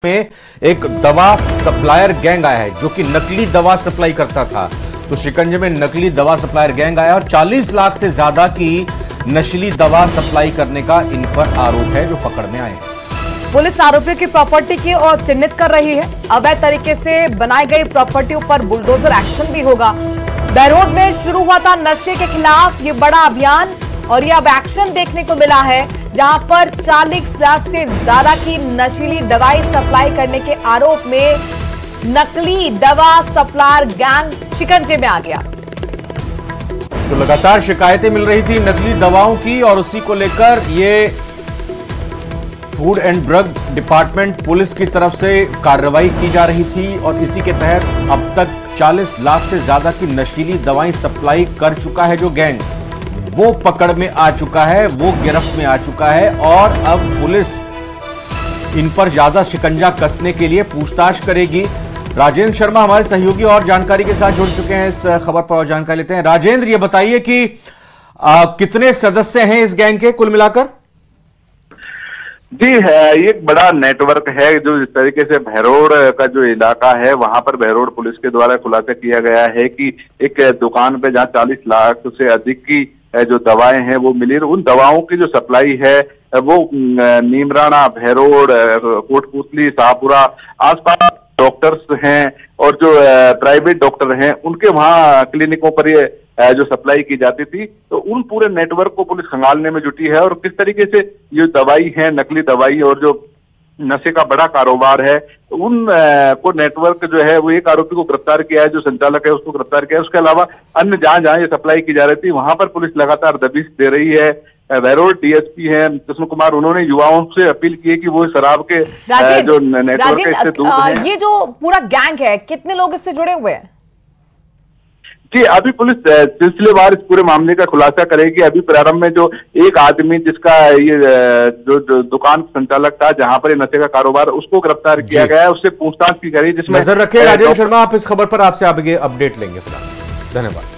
में एक दवा सप्लायर गैंग आया है जो कि नकली दवा सप्लाई करता था। तो शिकंजे में नकली दवा सप्लायर गैंग आया और 40 लाख से ज्यादा की नशीली दवा सप्लाई करने का इन पर आरोप है जो पकड़ में आए हैं। पुलिस आरोपियों की प्रॉपर्टी की ओर चिन्हित कर रही है। अवैध तरीके से बनाई गई प्रॉपर्टियों पर बुलडोजर एक्शन भी होगा। बहरोड में शुरू हुआ था नशे के खिलाफ ये बड़ा अभियान और ये अब एक्शन देखने को मिला है, जहां पर 40 लाख से ज्यादा की नशीली दवाई सप्लाई करने के आरोप में नकली दवा सप्लायर गैंग शिकंजे में आ गया। तो लगातार शिकायतें मिल रही थी नकली दवाओं की और उसी को लेकर ये food and drug department police की तरफ से कार्रवाई की जा रही थी और इसी के तहत अब तक 40 लाख से ज्यादा की नशीली दवाएं सप्लाई कर चुका है जो गैंग, वो पकड़ में आ चुका है, वो गिरफ्त में आ चुका है और अब पुलिस इन पर ज्यादा शिकंजा कसने के लिए पूछताछ करेगी। राजेंद्र शर्मा हमारे सहयोगी और जानकारी के साथ जुड़ चुके हैं, इस खबर पर और जानकारी लेते हैं। राजेंद्र, ये बताइए कि कितने सदस्य हैं इस गैंग के कुल मिलाकर? जी है, ये एक बड़ा नेटवर्क है जो इस तरीके से बहरोड का जो इलाका है वहां पर बहरोड पुलिस के द्वारा खुलासा किया गया है कि एक दुकान पे जहां 40 लाख से अधिक की जो दवाएं हैं वो मिली। उन दवाओं की जो सप्लाई है वो नीमराना, बहरोड, कोटपूतली, शाहपुरा आसपास डॉक्टर्स हैं और जो प्राइवेट डॉक्टर हैं उनके वहां क्लिनिकों पर ये जो सप्लाई की जाती थी। तो उन पूरे नेटवर्क को पुलिस खंगालने में जुटी है और किस तरीके से ये दवाई है, नकली दवाई और जो नशे का बड़ा कारोबार है, उन को नेटवर्क जो है वो एक आरोपी को गिरफ्तार किया है, जो संचालक है उसको गिरफ्तार किया है। उसके अलावा अन्य जहां जहां ये सप्लाई की जा रही थी वहां पर पुलिस लगातार दबिश दे रही है। बहरोड डीएसपी है कृष्ण कुमार, उन्होंने युवाओं से अपील की है कि वो शराब के जो नेटवर्क है इससे दूर रहें। ये जो पूरा गैंग है, कितने लोग इससे जुड़े हुए हैं? जी, अभी पुलिस सिलसिलेवार इस पूरे मामले का खुलासा करेगी। अभी प्रारंभ में जो एक आदमी जिसका ये जो दुकान संचालक था जहां पर ये नशे का कारोबार, उसको गिरफ्तार किया गया है, उससे पूछताछ की गई जिसमें नजर रखें। राजेंद्र शर्मा, आप इस खबर पर आपसे आगे अपडेट लेंगे। फिलहाल धन्यवाद।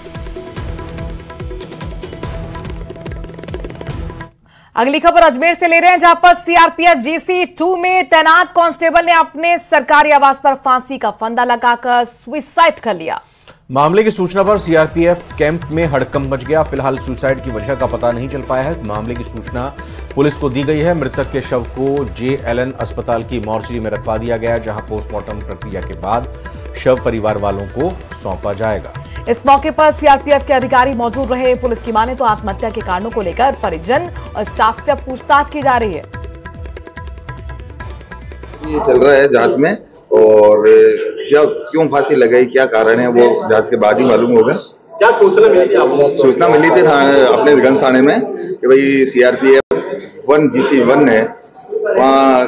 अगली खबर अजमेर से ले रहे हैं, जहां पर सीआरपीएफ GC2 में तैनात कांस्टेबल ने अपने सरकारी आवास पर फांसी का फंदा लगाकर सुसाइड कर लिया। मामले की सूचना पर सीआरपीएफ कैंप में हड़कंप मच गया। फिलहाल सुसाइड की वजह का पता नहीं चल पाया है। मामले की सूचना पुलिस को दी गई है। मृतक के शव को JLN अस्पताल की मॉर्चरी में रखवा दिया गया है, जहां पोस्टमार्टम प्रक्रिया के बाद शव परिवार वालों को सौंपा जाएगा। इस मौके पर सीआरपीएफ के अधिकारी मौजूद रहे। पुलिस की माने तो आत्महत्या के कारणों को लेकर परिजन और स्टाफ से अब पूछताछ की जा रही है। ये चल रहा है जांच में और क्यों फांसी लगाई, क्या कारण है, वो जांच के बाद ही मालूम होगा। क्या सूचना मिली थी आपको? सूचना मिली थी अपने गंज थाने में कि भाई CRPF 1 GC1 है, वहाँ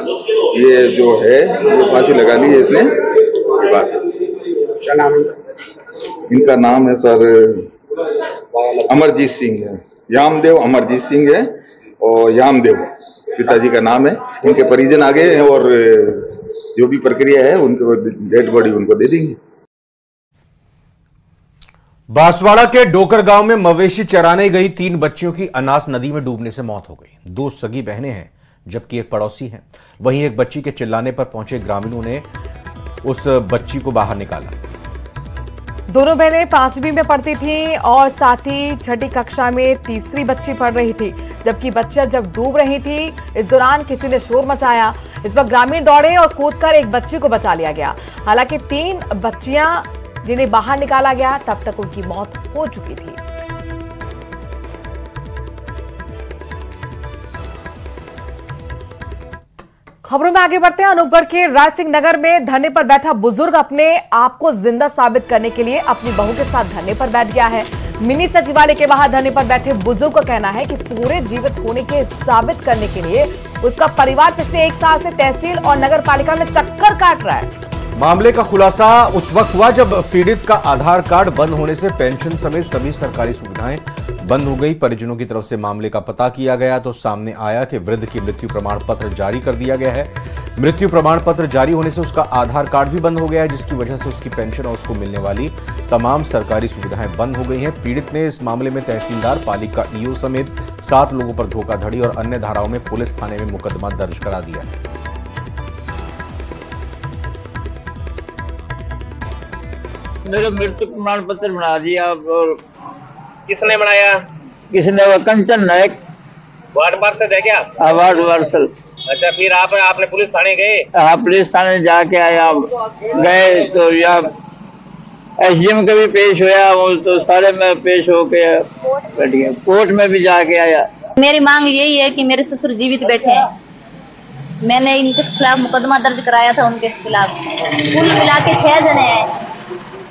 ये जो है ये फांसी लगा ली है इसने। क्या नाम है इनका? नाम है सर अमरजीत सिंह है, यामदेव अमरजीत सिंह है और यामदेव पिताजी का नाम है। उनके परिजन आ गए हैं और जो भी प्रक्रिया है उनको डेड बॉडी उनको दे देंगे। बांसवाड़ा के डोकर गांव में मवेशी चराने गई 3 बच्चियों की अनास नदी में डूबने से मौत हो गई। 2 सगी बहनें हैं जबकि एक पड़ोसी है। वहीं एक बच्ची के चिल्लाने पर पहुंचे ग्रामीणों ने उस बच्ची को बाहर निकाला। दोनों बहनें 5वीं में पढ़ती थीं और साथ ही 6ठी कक्षा में तीसरी बच्ची पढ़ रही थी, जबकि बच्चियां जब डूब रही थी इस दौरान किसी ने शोर मचाया। इस वक्त ग्रामीण दौड़े और कूदकर एक बच्ची को बचा लिया गया। हालांकि 3 बच्चियां जिन्हें बाहर निकाला गया तब तक उनकी मौत हो चुकी थी। खबरों में आगे बढ़ते हैं। अनूपगढ़ के राय सिंह नगर में धरने पर बैठा बुजुर्ग अपने आप को जिंदा साबित करने के लिए अपनी बहू के साथ धरने पर बैठ गया है। मिनी सचिवालय के बाहर धरने पर बैठे बुजुर्ग का कहना है कि पूरे जीवित होने के साबित करने के लिए उसका परिवार पिछले 1 साल से तहसील और नगर पालिका में चक्कर काट रहा है। मामले का खुलासा उस वक्त हुआ जब पीड़ित का आधार कार्ड बंद होने से पेंशन समेत सभी सरकारी सुविधाएं बंद हो गई। परिजनों की तरफ से मामले का पता किया गया तो सामने आया कि वृद्ध की मृत्यु प्रमाण पत्र जारी कर दिया गया है। मृत्यु प्रमाण पत्र जारी होने से उसका आधार कार्ड भी बंद हो गया है, जिसकी वजह से उसकी पेंशन और उसको मिलने वाली तमाम सरकारी सुविधाएं बंद हो गई हैं। पीड़ित ने इस मामले में तहसीलदार, पालिका EO समेत 7 लोगों पर धोखाधड़ी और अन्य धाराओं में पुलिस थाने में मुकदमा दर्ज करा दिया है। मेरा मृत्यु प्रमाण पत्र बना दिया। और किसने बनाया? किसने? वो कंचन नायक, वार्ड पार्षद है क्या? वार्ड पार्षद। अच्छा, फिर आपने पुलिस थाने गए? हाँ, पुलिस थाने जाके आया। गए तो यहाँ एसडीएम का भी पेश होया, वो तो सारे में पेश होके बैठ गया। कोर्ट में भी जाके आया। मेरी मांग यही है कि मेरे ससुर जीवित बैठे हैं। मैंने इनके खिलाफ मुकदमा दर्ज कराया था उनके खिलाफ। कुल मिला के 6 जने हैं।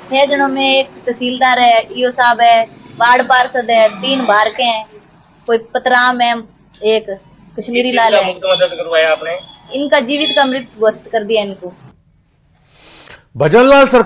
6 जनों में एक तहसीलदार है, ईओ साहब है, वार्ड पार्षद है, 3 बाहर के हैं, कोई पतराम है, एक कश्मीरी लाल है। मुकदमा दर्ज करवाया आपने? इनका जीवित का मृत घोषित कर दिया इनको। भजनलाल सर